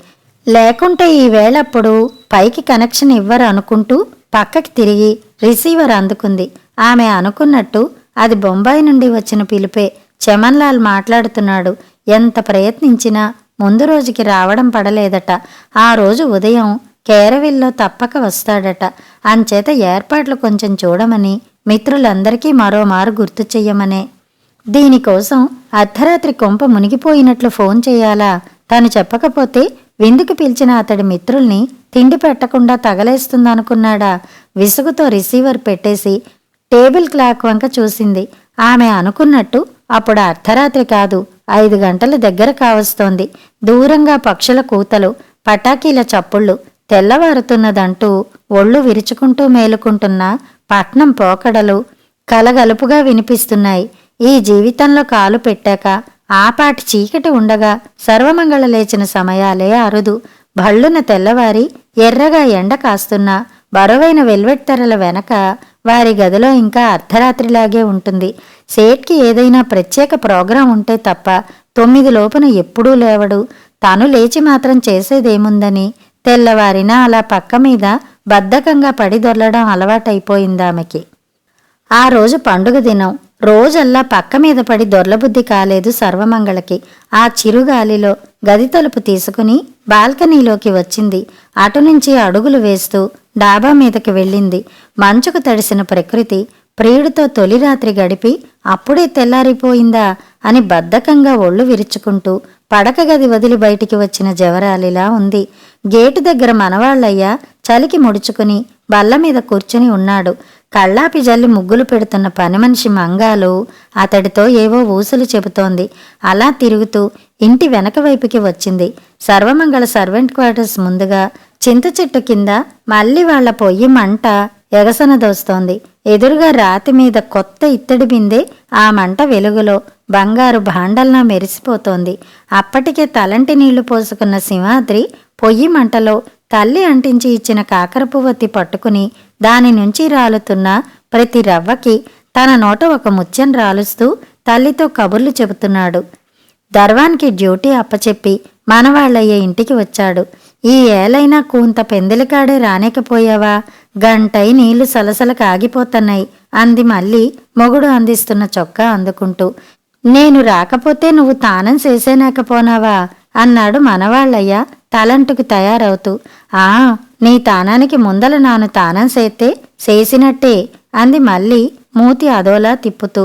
లేకుంటే ఈ వేళప్పుడు పైకి కనెక్షన్ ఇవ్వరు అనుకుంటూ పక్కకి తిరిగి రిసీవర్ అందుకుంది. ఆమె అనుకున్నట్టు అది బొంబాయి నుండి వచ్చిన పిలుపే. చమన్లాల్ మాట్లాడుతున్నాడు. ఎంత ప్రయత్నించినా ముందు రోజుకి రావడం పడలేదట. ఆ రోజు ఉదయం కేరవిల్లో తప్పక వస్తాడట. అంచేత ఏర్పాట్లు కొంచెం చూడమని మిత్రులందరికీ మరోమారు గుర్తు చెయ్యమనే. దీనికోసం అర్ధరాత్రి కొంప మునిగిపోయినట్లు ఫోన్ చేయాలా? తను చెప్పకపోతే విందుకు పిలిచిన అతడి మిత్రుల్ని తిండి పెట్టకుండా తగలేస్తుందనుకున్నాడా? విసుగుతో రిసీవర్ పెట్టేసి టేబుల్ క్లాక్ వంక చూసింది. ఆమె అనుకున్నట్టు అప్పుడు అర్ధరాత్రి కాదు, 5 గంటల దగ్గర కావస్తోంది. దూరంగా పక్షుల కూతలు, పటాకీల చప్పుళ్ళు, తెల్లవారుతున్నదంటూ ఒళ్ళు విరుచుకుంటూ మేలుకుంటున్న పట్నం పోకడలు కలగలుపుగా వినిపిస్తున్నాయి. ఈ జీవితంలో కాలు పెట్టాక ఆపాటి చీకటి ఉండగా సర్వమంగళ లేచిన సమయాలే అరుదు. భళ్ళున తెల్లవారి ఎర్రగా ఎండ కాస్తున్న బరువైన వెల్వెట్ తెరల వెనక వారి గదిలో ఇంకా అర్ధరాత్రిలాగే ఉంటుంది. సేట్కి ఏదైనా ప్రత్యేక ప్రోగ్రాం ఉంటే తప్ప 9 లోపున ఎప్పుడూ లేవడు. తాను లేచి మాత్రం చేసేదేముందని తెల్లవారినా అలా పక్క మీద బద్ధకంగా పడి దొర్లడం అలవాటైపోయిందామెకి. ఆ రోజు పండుగ దినం. రోజల్లా పక్క మీద పడి దొర్లబుద్ధి కాలేదు సర్వమంగళకి. ఆ చిరుగాలిలో గది తలుపు తీసుకుని బాల్కనీలోకి వచ్చింది. అటునుంచి అడుగులు వేస్తూ డాబా మీదకి వెళ్ళింది. మంచుకు తడిసిన ప్రకృతి ప్రియుడితో తొలి రాత్రి గడిపి అప్పుడే తెల్లారిపోయిందా అని బద్ధకంగా ఒళ్ళు విరుచుకుంటూ పడక గది వదిలి బయటికి వచ్చిన జవరాలిలా ఉంది. గేటు దగ్గర మనవాళ్ళయ్య చలికి ముడుచుకుని బల్ల మీద కూర్చుని ఉన్నాడు. కళ్ళాపి జల్లి ముగ్గులు పెడుతున్న పని మనిషి మంగాలు అతడితో ఏవో ఊసులు చెబుతోంది. అలా తిరుగుతూ ఇంటి వెనక వైపుకి వచ్చింది. సర్వమంగళ సర్వెంట్ క్వార్టర్స్ ముందుగా చింత చెట్టు కింద మళ్ళీ వాళ్ల పొయ్యి మంట ఎగసనదోస్తోంది. ఎదురుగా రాతి మీద కొత్త ఇత్తడి బిందె ఆ మంట వెలుగులో బంగారు భాండల్లా మెరిసిపోతోంది. అప్పటికే తలంటి నీళ్లు పోసుకున్న సింహాద్రి పొయ్యి మంటలో తల్లి అంటించి ఇచ్చిన కాకరపువ్వొత్తి పట్టుకుని దాని నుంచి రాలుతున్న ప్రతి రవ్వకి తన నోట ఒక ముత్యం రాలుస్తూ తల్లితో కబుర్లు చెబుతున్నాడు. దర్వాన్కి డ్యూటీ అప్పచెప్పి మనవాళ్ళయ్య ఇంటికి వచ్చాడు. ఈ ఏలైనా కూంత పెందెలికాడే రానేకపోయావా? గంటై నీళ్లు సలసల కాగిపోతున్నాయి అంది మళ్ళీ మొగుడు అందిస్తున్న చొక్కా అందుకుంటూ. నేను రాకపోతే నువ్వు తానం చేసేనాకపోనావా అన్నాడు మనవాళ్ళయ్య తలంటుకు తయారవుతూ. ఆ, నీ తానానికి ముందల నాను తానం చేస్తే చేసినట్టే అంది మళ్ళీ మూతి అదోలా తిప్పుతూ.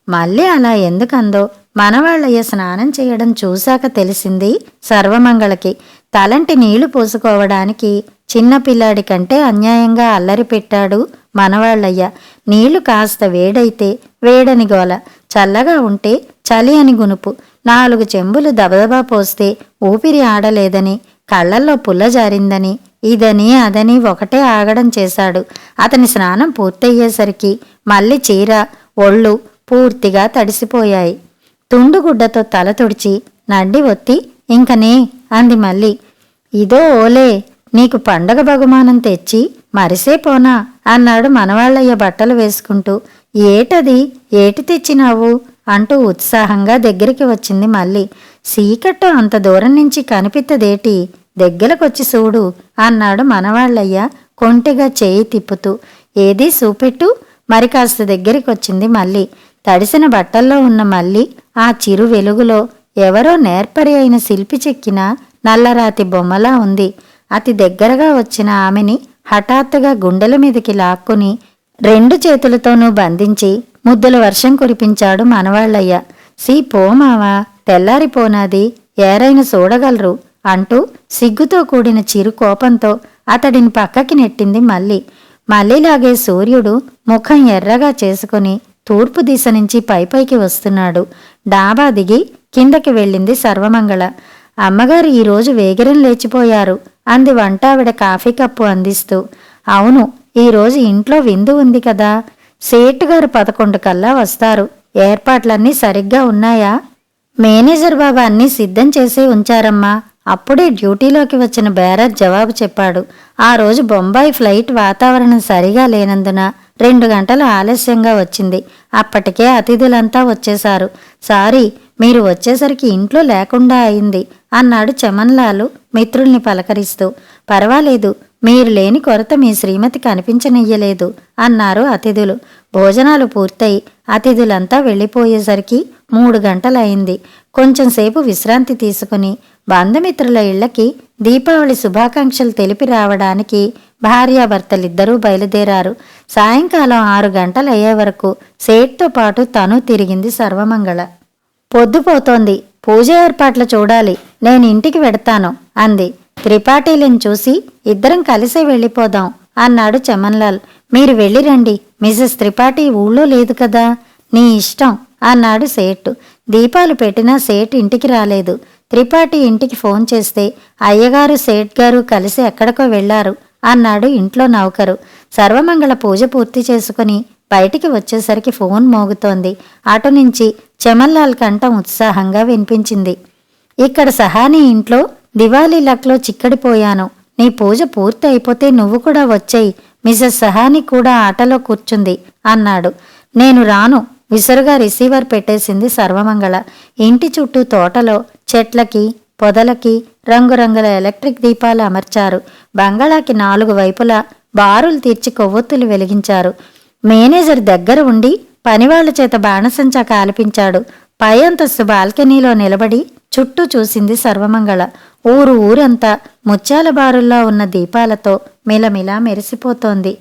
మళ్ళీ అలా ఎందుకందో మనవాళ్ళయ్య స్నానం చేయడం చూశాక తెలిసింది సర్వమంగళకి. తలంటి నీళ్లు పోసుకోవడానికి చిన్నపిల్లాడి కంటే అన్యాయంగా అల్లరి పెట్టాడు మనవాళ్ళయ్య. నీళ్లు కాస్త వేడైతే వేడని గోల, చల్లగా ఉంటే చలి అని గునుపు. 4 చెంబులు దబదబా పోస్తే ఊపిరి ఆడలేదని, కళ్లల్లో పుల్ల జారిందని, ఇదని అదని ఒకటే ఆగడం చేశాడు. అతని స్నానం పూర్తయ్యేసరికి మళ్ళీ చీర ఒళ్ళు పూర్తిగా తడిసిపోయాయి. తుండుగుడ్డతో తల తుడిచి నడ్డి ఒత్తి ఇంకనే అంది మళ్ళీ. ఇదో ఓలే, నీకు పండగ బహుమానం తెచ్చి మరిసేపోనా అన్నాడు మనవాళ్ళయ్య బట్టలు వేసుకుంటూ. ఏటది, ఏటి తెచ్చినావు అంటూ ఉత్సాహంగా దగ్గరికి వచ్చింది మళ్ళీ. సీకట్టు అంత దూరం నుంచి కనిపిత్తదేటి, దగ్గరకొచ్చి చూడు అన్నాడు మనవాళ్ళయ్య కొంటెగా చేయి తిప్పుతూ. ఏదీ చూపెట్టు. మరి కాస్త దగ్గరికొచ్చింది మళ్ళీ. తడిసిన బట్టల్లో ఉన్న మళ్ళీ ఆ చిరు వెలుగులో ఎవరో నేర్పరి అయిన శిల్పి చెక్కిన నల్లరాతి బొమ్మలా ఉంది. అతి దగ్గరగా వచ్చిన ఆమెని హఠాత్తుగా గుండెల మీదకి లాక్కుని 2 చేతులతోనూ బంధించి ముద్దుల వర్షం కురిపించాడు మనవాళ్ళయ్య. సీ పోమావా, తెల్లారిపోనాది, ఏరైనా చూడగలరు అంటూ సిగ్గుతో కూడిన చిరు కోపంతో అతడిని పక్కకి నెట్టింది మళ్ళీ. మళ్ళీలాగే సూర్యుడు ముఖం ఎర్రగా చేసుకుని తూర్పు దిశ నుంచి పైపైకి వస్తున్నాడు. డాబా దిగి కిందకి వెళ్ళింది సర్వమంగళ. అమ్మగారు ఈరోజు వేగిరం లేచిపోయారు అంది వంటావిడ కాఫీ కప్పు అందిస్తూ. అవును, ఈరోజు ఇంట్లో విందు ఉంది కదా. సేటుగారు 11 కల్లా వస్తారు. ఏర్పాట్లన్నీ సరిగ్గా ఉన్నాయా? మేనేజర్ బాబా అన్నీ సిద్ధం చేసి ఉంచారమ్మా. అప్పుడే డ్యూటీలోకి వచ్చిన బేరర్ జవాబు చెప్పాడు. ఆ రోజు బొంబాయి ఫ్లైట్ వాతావరణం సరిగా లేనందున 2 గంటలు ఆలస్యంగా వచ్చింది. అప్పటికే అతిథులంతా వచ్చేశారు. సారీ, మీరు వచ్చేసరికి ఇంట్లో లేకుండా అయింది అన్నాడు చమన్లాలు మిత్రుల్ని పలకరిస్తూ. పర్వాలేదు, మీరు లేని కొరత మీ శ్రీమతి కనిపించనియ్యలేదు అన్నారు అతిథులు. భోజనాలు పూర్తయి అతిథులంతా వెళ్ళిపోయేసరికి 3 గంటలయింది. కొంచెంసేపు విశ్రాంతి తీసుకుని బంధుమిత్రుల ఇళ్లకి దీపావళి శుభాకాంక్షలు తెలిపి రావడానికి భార్యాభర్తలిద్దరూ బయలుదేరారు. సాయంకాలం 6 గంటలయ్యే వరకు సేట్తో పాటు తను తిరిగింది సర్వమంగళ. పొద్దుపోతోంది, పూజ ఏర్పాట్లు చూడాలి, నేను ఇంటికి వెడతాను అంది. త్రిపాఠీలను చూసి ఇద్దరం కలిసే వెళ్ళిపోదాం అన్నాడు చమన్లాల్. మీరు వెళ్ళిరండి, మిసెస్ త్రిపాఠి ఊళ్ళో లేదు కదా. నీ ఇష్టం అన్నాడు సేటు. దీపాలు పెట్టినా సేటు ఇంటికి రాలేదు. త్రిపాఠి ఇంటికి ఫోన్ చేస్తే అయ్యగారు సేట్ గారు కలిసి ఎక్కడికో వెళ్లారు అన్నాడు ఇంట్లో నౌకరు. సర్వమంగళ పూజ పూర్తి చేసుకుని బయటికి వచ్చేసరికి ఫోన్ మోగుతోంది. అటు నుంచి చమన్లాల్ కంఠం ఉత్సాహంగా వినిపించింది. ఇక్కడ సహాని ఇంట్లో దివాళీ లక్లో చిక్కడిపోయాను. నీ పూజ పూర్తి అయిపోతే నువ్వు కూడా వచ్చేయి. మిసెస్ సహాని కూడా ఆటలో కూర్చుంది అన్నాడు. నేను రాను, విసురుగా రిసీవర్ పెట్టేసింది సర్వమంగళ. ఇంటి చుట్టూ తోటలో చెట్లకి పొదలకి రంగురంగుల ఎలక్ట్రిక్ దీపాలు అమర్చారు. బంగళాకి 4 వైపులా బారులు తీర్చి కొవ్వొత్తులు వెలిగించారు. మేనేజర్ దగ్గర ఉండి పనివాళ్ల చేత బాణసంచా కాల్పించాడు. పై అంతస్తు బాల్కనీలో నిలబడి చుట్టూ చూసింది సర్వమంగళ. ఊరంతా ముత్యాల బారుల్లో ఉన్న దీపాలతో మిలమిలా మెరిసిపోతోంది.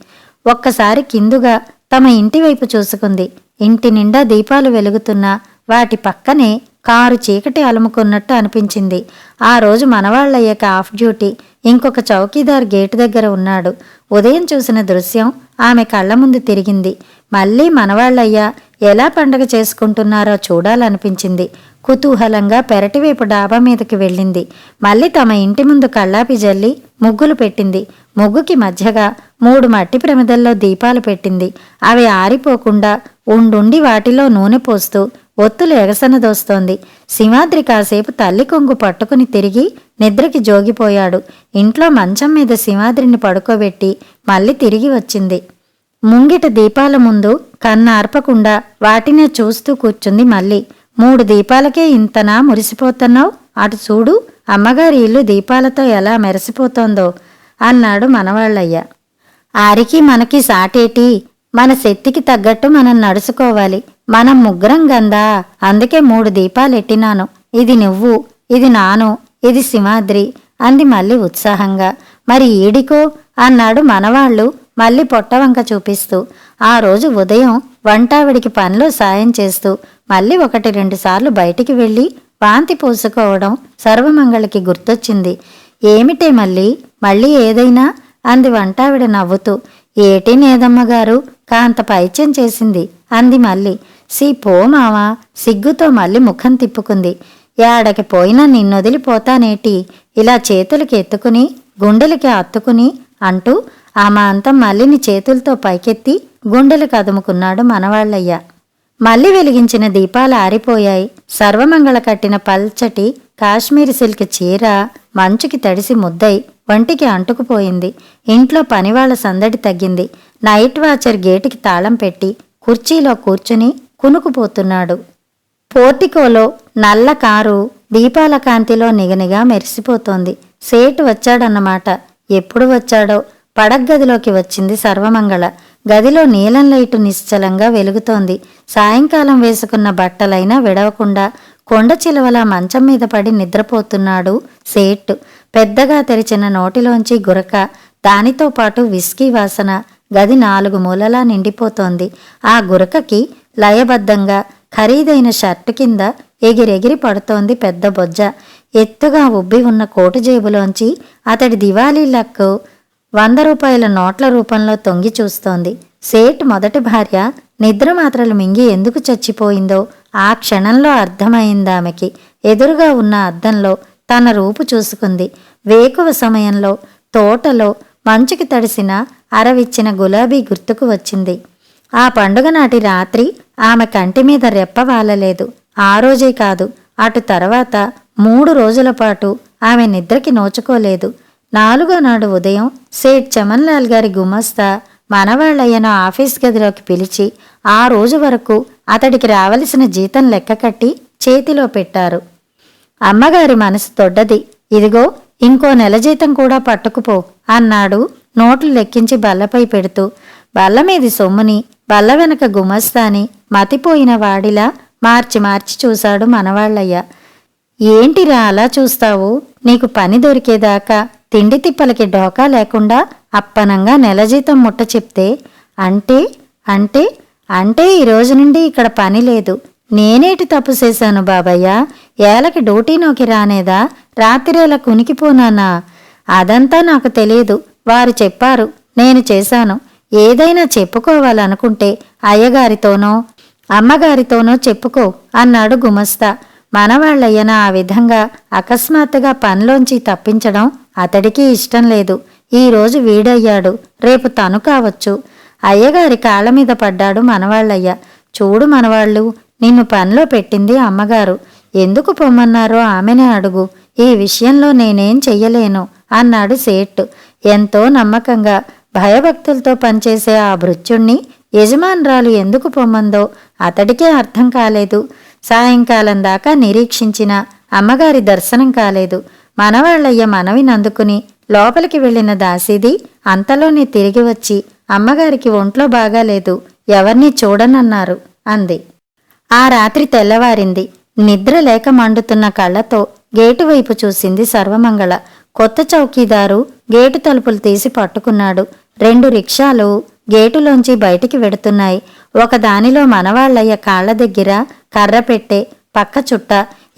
ఒక్కసారి కిందుగా తమ ఇంటివైపు చూసుకుంది. ఇంటి నిండా దీపాలు వెలుగుతున్నా వాటి పక్కనే కారు చీకటి అలుముకున్నట్టు అనిపించింది. ఆ రోజు మనవాళ్ళయ్యాక ఆఫ్ డ్యూటీ. ఇంకొక చౌకీదార్ గేటు దగ్గర ఉన్నాడు. ఉదయం చూసిన దృశ్యం ఆమె కళ్ల ముందు తిరిగింది. మళ్ళీ మనవాళ్ళయ్య ఎలా పండగ చేసుకుంటున్నారో చూడాలనిపించింది. కుతూహలంగా పెరటివైపు డాబా మీదకి వెళ్ళింది. మళ్ళీ తమ ఇంటి ముందు కళ్ళాపి జల్లి ముగ్గులు పెట్టింది. ముగ్గుకి మధ్యగా 3 మట్టి ప్రమిదల్లో దీపాలు పెట్టింది. అవి ఆరిపోకుండా ఉండుండి వాటిలో నూనె పోస్తూ ఒత్తులు ఎగసనదోస్తోంది. సింహాద్రి కాసేపు తల్లి కొంగు పట్టుకుని తిరిగి నిద్రకి జోగిపోయాడు. ఇంట్లో మంచం మీద సింహాద్రిని పడుకోబెట్టి మళ్ళీ తిరిగి వచ్చింది. ముంగిట దీపాల ముందు కన్నార్పకుండా వాటినే చూస్తూ కూర్చుంది మళ్ళీ. 3 దీపాలకే ఇంతనా మురిసిపోతున్నావు? అటు చూడు, అమ్మగారి ఇల్లు దీపాలతో ఎలా మెరిసిపోతోందో అన్నాడు మనవాళ్ళయ్య. ఆరికి మనకి సాటేటి, మన శక్తికి తగ్గట్టు మనం నడుచుకోవాలి. మనం ముగ్గురం గందా, అందుకే 3 దీపాలెట్టినాను. ఇది నువ్వు, ఇది నాను, ఇది సింహాద్రి అంది మళ్ళీ ఉత్సాహంగా. మరి ఈడికో అన్నాడు మనవాళ్ళు మళ్ళీ పొట్టవంక చూపిస్తూ. ఆ రోజు ఉదయం వంటావిడికి పనిలో సాయం చేస్తూ మళ్ళీ 1-2 సార్లు బయటికి వెళ్ళి వాంతి పోసుకోవడం సర్వమంగళకి గుర్తొచ్చింది. ఏమిటే మళ్ళీ ఏదైనా అంది వంటావిడ నవ్వుతూ. ఏటి నేదమ్మగారు, కాంత పైత్యం చేసింది అంది మళ్ళీ. పో మావా, సిగ్గుతో మళ్ళీ ముఖం తిప్పుకుంది. ఏడకి పోయినా నిన్నొదిలిపోతానేటి, ఇలా చేతులకి ఎత్తుకుని గుండెలకి అత్తుకుని అంటూ ఆమాంతం మల్లిని చేతులతో పైకెత్తి గుండెలకు అదుముకున్నాడు మనవాళ్ళయ్య. మళ్ళీ వెలిగించిన దీపాలు ఆరిపోయాయి. సర్వమంగళ కట్టిన పల్చటి కాశ్మీరీ సిల్క్ చీర మంచుకి తడిసి ముద్దై వంటికి అంటుకుపోయింది. ఇంట్లో పనివాళ్ల సందడి తగ్గింది. నైట్ వాచర్ గేటుకి తాళం పెట్టి కుర్చీలో కూర్చుని కునుకుపోతున్నాడు. పోర్టికోలో నల్ల కారు దీపాల కాంతిలో నిగనిగా మెరిసిపోతోంది. సేటు వచ్చాడన్నమాట. ఎప్పుడు వచ్చాడో. పడగ్గదిలోకి వచ్చింది సర్వమంగళ. గదిలో నీలం లైటు నిశ్చలంగా వెలుగుతోంది. సాయంకాలం వేసుకున్న బట్టలైనా విడవకుండా కొండ చిలువలా మంచం మీద పడి నిద్రపోతున్నాడు సేట్. పెద్దగా తెరిచిన నోటిలోంచి గురక, దానితో పాటు విస్కీ వాసన గది 4 మూలలా నిండిపోతోంది. ఆ గురకకి లయబద్ధంగా ఖరీదైన షర్టు కింద ఎగిరెగిరి పడుతోంది పెద్ద బొజ్జ. ఎత్తుగా ఉబ్బి ఉన్న కోటు జేబులోంచి అతడి దివాళీ లక్కు 100 రూపాయల నోట్ల రూపంలో తొంగి చూస్తోంది. సేట్ మొదటి భార్య నిద్ర మాత్రలు మింగి ఎందుకు చచ్చిపోయిందో ఆ క్షణంలో అర్థమైందామెకి. ఎదురుగా ఉన్న అద్దంలో తన రూపు చూసుకుంది. వేకువ సమయంలో తోటలో మంచుకి తడిసిన అరవిచ్చిన గులాబీ గుర్తుకు వచ్చింది. ఆ పండుగ నాటి రాత్రి ఆమె కంటి మీద రెప్ప వాలలేదు. ఆ రోజే కాదు, అటు తర్వాత 3 రోజుల పాటు ఆమె నిద్రకి నోచుకోలేదు. 4వ నాడు ఉదయం సేట్ చమన్లాల్ గారి గుమస్తా మనవాళ్ళయ్యను ఆఫీస్ గదిలోకి పిలిచి ఆ రోజు వరకు అతడికి రావలసిన జీతం లెక్క కట్టి చేతిలో పెట్టారు. అమ్మగారి మనసు దొడ్డది. ఇదిగో ఇంకో నెల జీతం కూడా పట్టుకుపో అన్నాడు నోట్లు లెక్కించి బల్లపై పెడుతూ. బల్లమీది సొమ్ముని బల్ల వెనక గుమస్తాని మతిపోయిన వాడిలా మార్చి చూశాడు మనవాళ్ళయ్య. ఏంటిరా అలా చూస్తావు? నీకు పని దొరికేదాకా తిండి తిప్పలకి డోకా లేకుండా అప్పనంగా నెల జీతం ముట్ట చెప్తే అంటే ఈ రోజు నుండి ఇక్కడ పని లేదు. నేనేటి తప్పు చేశాను బాబయ్య? ఏలకి డ్యూటీలోకి రానేదా? రాత్రిలా కునికిపోనానా? అదంతా నాకు తెలియదు. వారు చెప్పారు, నేను చేశాను. ఏదైనా చెప్పుకోవాలనుకుంటే అయ్యగారితోనో అమ్మగారితోనో చెప్పుకో అన్నాడు గుమస్తా. మనవాళ్ళయ్యన ఆ విధంగా అకస్మాత్తుగా పనిలోంచి తప్పించడం అతడికి ఇష్టం లేదు. ఈరోజు వీడయ్యాడు, రేపు తను కావచ్చు. అయ్యగారి కాళ్ళ మీద పడ్డాడు మనవాళ్ళయ్య. చూడు మనవాళ్ళు, నిన్ను పనిలో పెట్టింది అమ్మగారు. ఎందుకు పొమ్మన్నారో ఆమెనే అడుగు. ఈ విషయంలో నేనేం చెయ్యలేను అన్నాడు సేట్. ఎంతో నమ్మకంగా భయభక్తులతో పనిచేసే ఆ భృత్యుణ్ణి యజమానురాలు ఎందుకు పొమ్మందో అతడికే అర్థం కాలేదు. సాయంకాలం దాకా నిరీక్షించిన అమ్మగారి దర్శనం కాలేదు. మనవాళ్ళయ్య మనవినందుకుని లోపలికి వెళ్లిన దాసీది అంతలోనే తిరిగి వచ్చి అమ్మగారికి ఒంట్లో బాగాలేదు, ఎవర్నీ చూడనన్నారు అంది. ఆ రాత్రి తెల్లవారింది. నిద్ర లేక మండుతున్న కళ్లతో గేటు వైపు చూసింది సర్వమంగళ. కొత్త చౌకీదారు గేటు తలుపులు తీసి పట్టుకున్నాడు. 2 రిక్షాలు గేటులోంచి బయటికి వెడుతున్నాయి. ఒక దానిలో మనవాళ్ళయ్య కాళ్ల దగ్గర కర్ర పెట్టే పక్క చుట్ట,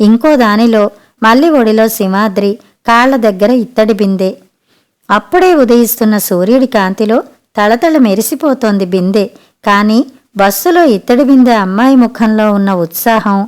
ఇంకో దానిలో మల్లి ఒడిలో సింహాద్రి కాళ్ల దగ్గర ఇత్తడి బిందె. అప్పుడే ఉదయిస్తున్న సూర్యుడి కాంతిలో తళతళ మెరిసిపోతోంది బిందె. కాని బస్సులో ఇత్తడి బిందె అమ్మాయి ముఖంలో ఉన్న ఉత్సాహం,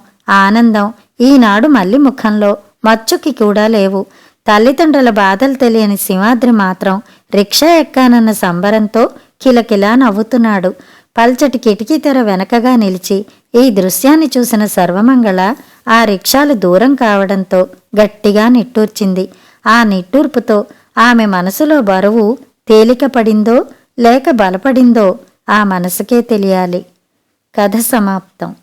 ఆనందం ఈనాడు మల్లి ముఖంలో మచ్చుకి కూడా లేవు. తల్లిదండ్రుల బాధలు తెలియని సింహాద్రి మాత్రం రిక్షా ఎక్కానన్న సంబరంతో కిలకిలా నవ్వుతున్నాడు. పల్చటి కిటికీ తెర వెనకగా నిలిచి ఈ దృశ్యాన్ని చూసిన సర్వమంగళ ఆ రిక్షాలు దూరం కావడంతో గట్టిగా నిట్టూర్చింది. ఆ నిట్టూర్పుతో ఆమె మనసులో బరువు తేలిక పడిందో లేక బలపడిందో ఆ మనసుకే తెలియాలి. కథ సమాప్తం.